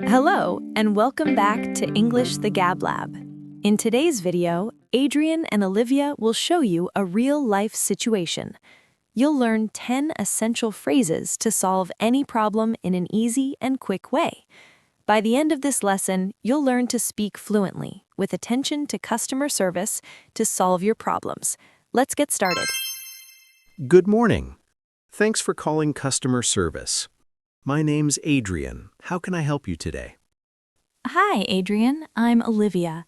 Hello, and welcome back to English the Gab Lab. In today's video, Adrian and Olivia will show you a real-life situation. You'll learn 10 essential phrases to solve any problem in an easy and quick way. By the end of this lesson, you'll learn to speak fluently, with attention to customer service to solve your problems. Let's get started. Good morning. Thanks for calling customer service. My name's Adrian. How can I help you today? Hi, Adrian. I'm Olivia.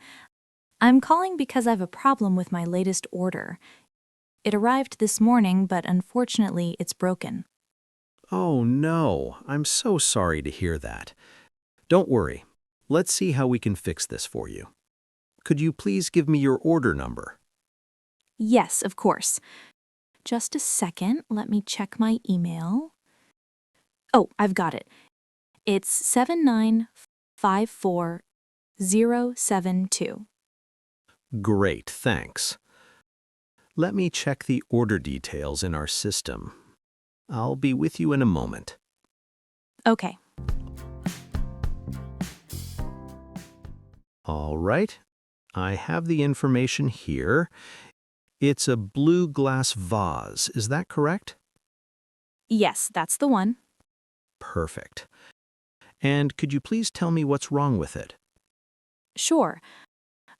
I'm calling because I have a problem with my latest order. It arrived this morning, but unfortunately, it's broken. Oh no, I'm so sorry to hear that. Don't worry. Let's see how we can fix this for you. Could you please give me your order number? Yes, of course. Just a second, let me check my email. Oh, I've got it. It's 7954072. Great, thanks. Let me check the order details in our system. I'll be with you in a moment. Okay. All right. I have the information here. It's a blue glass vase, is that correct? Yes, that's the one. Perfect. And could you please tell me what's wrong with it? Sure.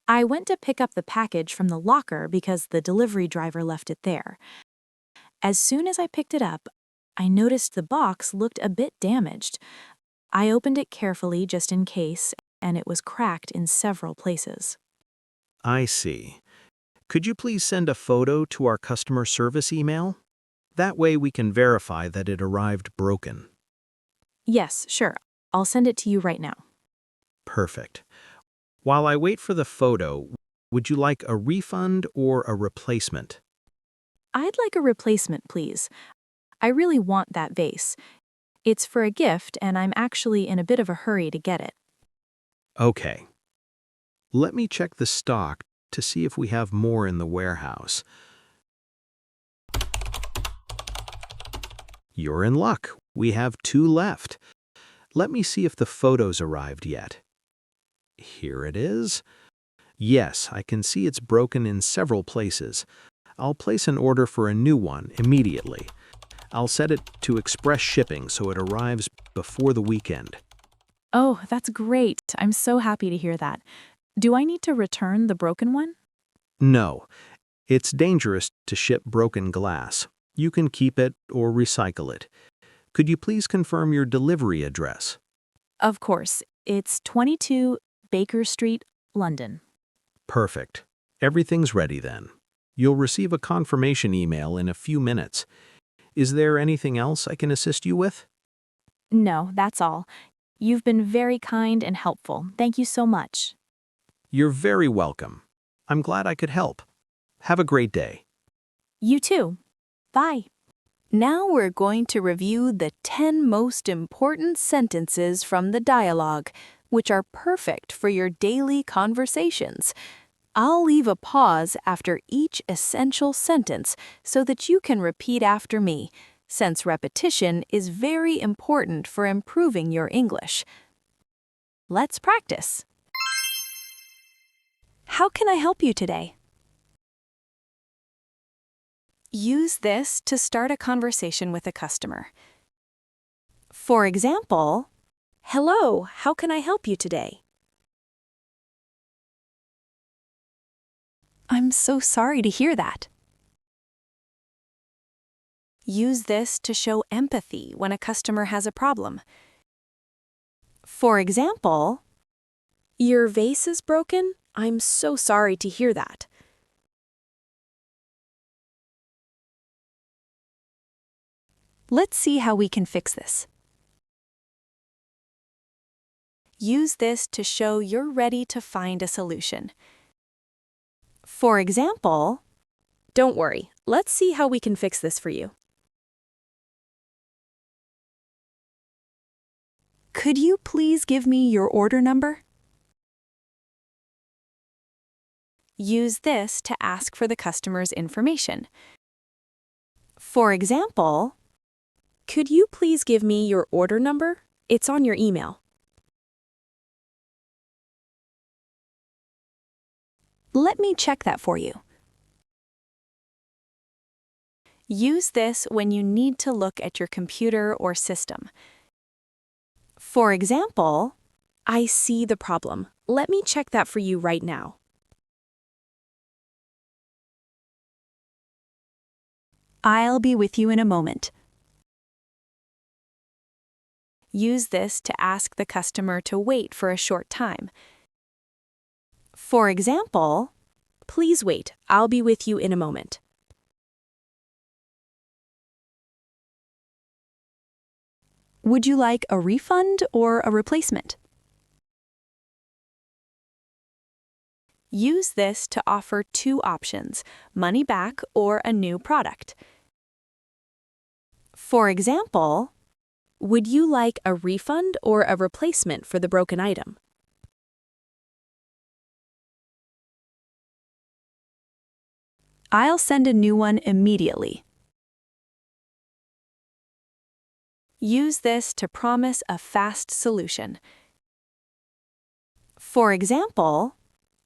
I went to pick up the package from the locker because the delivery driver left it there. As soon as I picked it up, I noticed the box looked a bit damaged. I opened it carefully just in case, and it was cracked in several places. I see. Could you please send a photo to our customer service email? That way we can verify that it arrived broken. Yes, sure. I'll send it to you right now. Perfect. While I wait for the photo, would you like a refund or a replacement? I'd like a replacement, please. I really want that vase. It's for a gift, and I'm actually in a bit of a hurry to get it. Okay. Let me check the stock to see if we have more in the warehouse. You're in luck. We have 2 left. Let me see if the photos arrived yet. Here it is. Yes, I can see it's broken in several places. I'll place an order for a new one immediately. I'll set it to express shipping so it arrives before the weekend. Oh, that's great. I'm so happy to hear that. Do I need to return the broken one? No, it's dangerous to ship broken glass. You can keep it or recycle it. Could you please confirm your delivery address? Of course. It's 22 Baker Street, London. Perfect. Everything's ready then. You'll receive a confirmation email in a few minutes. Is there anything else I can assist you with? No, that's all. You've been very kind and helpful. Thank you so much. You're very welcome. I'm glad I could help. Have a great day. You too. Bye. Now we're going to review the 10 most important sentences from the dialogue, which are perfect for your daily conversations. I'll leave a pause after each essential sentence so that you can repeat after me, since repetition is very important for improving your English. Let's practice. How can I help you today? Use this to start a conversation with a customer. For example, hello, how can I help you today? I'm so sorry to hear that. Use this to show empathy when a customer has a problem. For example, your vase is broken? I'm so sorry to hear that. Let's see how we can fix this. Use this to show you're ready to find a solution. For example, don't worry, let's see how we can fix this for you. Could you please give me your order number? Use this to ask for the customer's information. For example, could you please give me your order number? It's on your email. Let me check that for you. Use this when you need to look at your computer or system. For example, I see the problem. Let me check that for you right now. I'll be with you in a moment. Use this to ask the customer to wait for a short time. For example, please wait, I'll be with you in a moment. Would you like a refund or a replacement? Use this to offer two options, money back or a new product. For example, would you like a refund or a replacement for the broken item? I'll send a new one immediately. Use this to promise a fast solution. For example,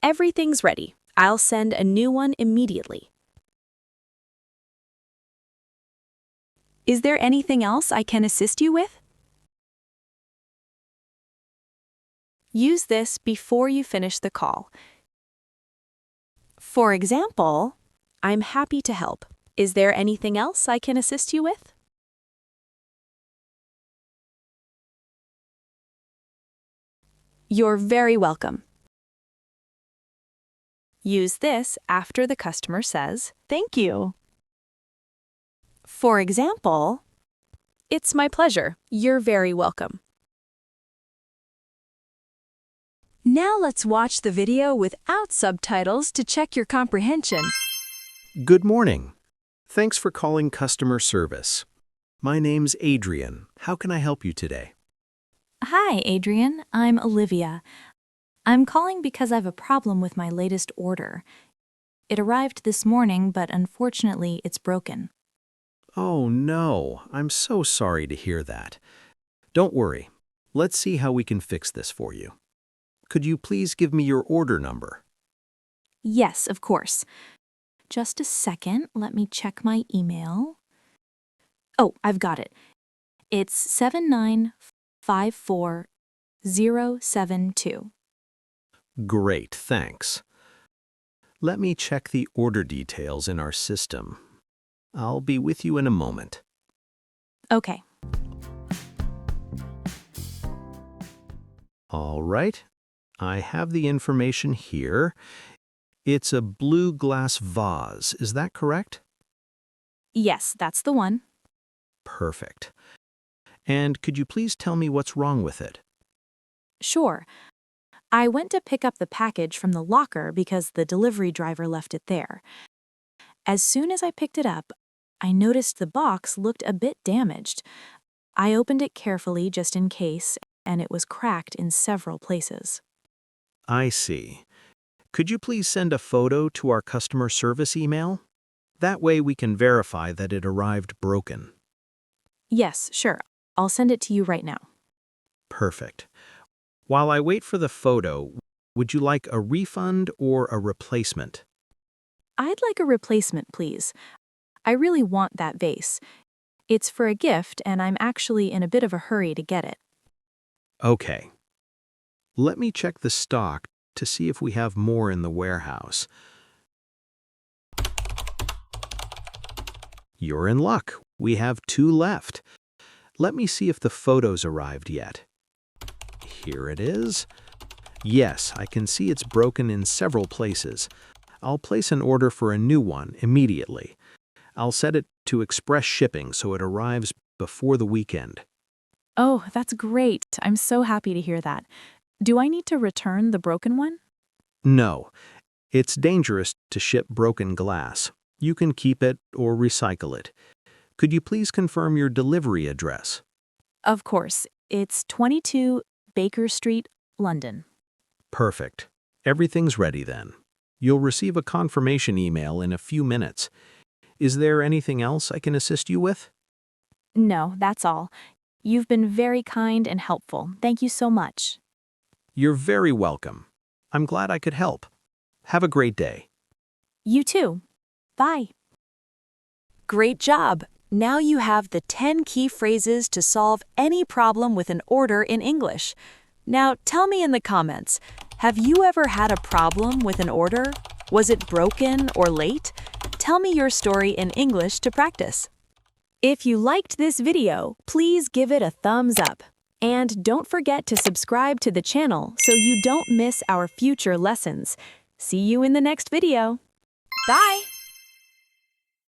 everything's ready. I'll send a new one immediately. Is there anything else I can assist you with? Use this before you finish the call. For example, I'm happy to help. Is there anything else I can assist you with? You're very welcome. Use this after the customer says, "Thank you." For example, "It's my pleasure. You're very welcome." Now let's watch the video without subtitles to check your comprehension. Good morning. Thanks for calling customer service. My name's Adrian. How can I help you today? Hi, Adrian. I'm Olivia. I'm calling because I have a problem with my latest order. It arrived this morning, but unfortunately, it's broken. Oh no, I'm so sorry to hear that. Don't worry. Let's see how we can fix this for you. Could you please give me your order number? Yes, of course. Just a second. Let me check my email. Oh, I've got it. It's 7954072. Great, thanks. Let me check the order details in our system. I'll be with you in a moment. Okay. All right. I have the information here. It's a blue glass vase, is that correct? Yes, that's the one. Perfect. And could you please tell me what's wrong with it? Sure. I went to pick up the package from the locker because the delivery driver left it there. As soon as I picked it up, I noticed the box looked a bit damaged. I opened it carefully just in case, and it was cracked in several places. I see. Could you please send a photo to our customer service email? That way we can verify that it arrived broken. Yes, sure. I'll send it to you right now. Perfect. While I wait for the photo, would you like a refund or a replacement? I'd like a replacement, please. I really want that vase. It's for a gift, and I'm actually in a bit of a hurry to get it. Okay. Let me check the stock to see if we have more in the warehouse. You're in luck. We have 2 left. Let me see if the photos arrived yet. Here it is. Yes, I can see it's broken in several places. I'll place an order for a new one immediately. I'll set it to express shipping so it arrives before the weekend. Oh, that's great. I'm so happy to hear that. Do I need to return the broken one? No, it's dangerous to ship broken glass. You can keep it or recycle it. Could you please confirm your delivery address? Of course. It's 22 Baker Street, London. Perfect. Everything's ready then. You'll receive a confirmation email in a few minutes. Is there anything else I can assist you with? No, that's all. You've been very kind and helpful. Thank you so much. You're very welcome. I'm glad I could help. Have a great day. You too. Bye. Great job! Now you have the 10 key phrases to solve any problem with an order in English. Now tell me in the comments, have you ever had a problem with an order? Was it broken or late? Tell me your story in English to practice. If you liked this video, please give it a thumbs up. And don't forget to subscribe to the channel so you don't miss our future lessons. See you in the next video. Bye!